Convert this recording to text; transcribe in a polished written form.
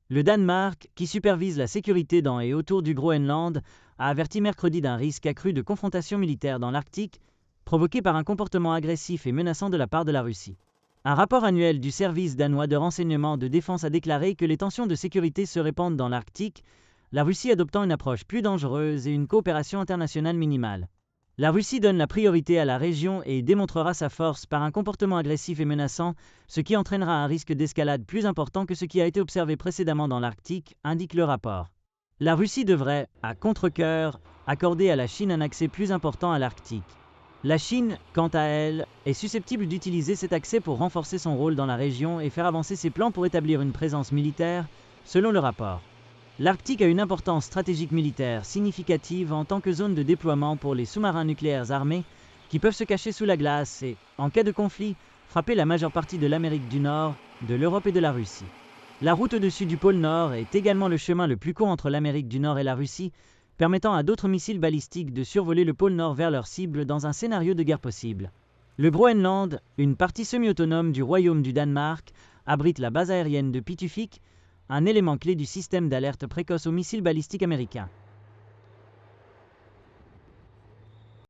Le Danemark, qui supervise la sécurité dans et autour du Groenland, a averti mercredi d'un risque accru de confrontation militaire dans l'Arctique, provoqué par un comportement agressif et menaçant de la part de la Russie. Un rapport annuel du service danois de renseignement de défense a déclaré que les tensions de sécurité se répandent dans l'Arctique, la Russie adoptant une approche plus dangereuse et une coopération internationale minimale. La Russie donne la priorité à la région et démontrera sa force par un comportement agressif et menaçant, ce qui entraînera un risque d'escalade plus important que ce qui a été observé précédemment dans l'Arctique, indique le rapport. La Russie devrait, à contre-cœur, accorder à la Chine un accès plus important à l'Arctique. La Chine, quant à elle, est susceptible d'utiliser cet accès pour renforcer son rôle dans la région et faire avancer ses plans pour établir une présence militaire, selon le rapport. L'Arctique a une importance stratégique militaire significative en tant que zone de déploiement pour les sous-marins nucléaires armés qui peuvent se cacher sous la glace et, en cas de conflit, frapper la majeure partie de l'Amérique du Nord, de l'Europe et de la Russie. La route au-dessus du pôle Nord est également le chemin le plus court entre l'Amérique du Nord et la Russie, permettant à d'autres missiles balistiques de survoler le pôle Nord vers leur cible dans un scénario de guerre possible. Le Groenland, une partie semi-autonome du Royaume du Danemark, abrite la base aérienne de Pitufik, un élément clé du système d'alerte précoce aux missiles balistiques américains.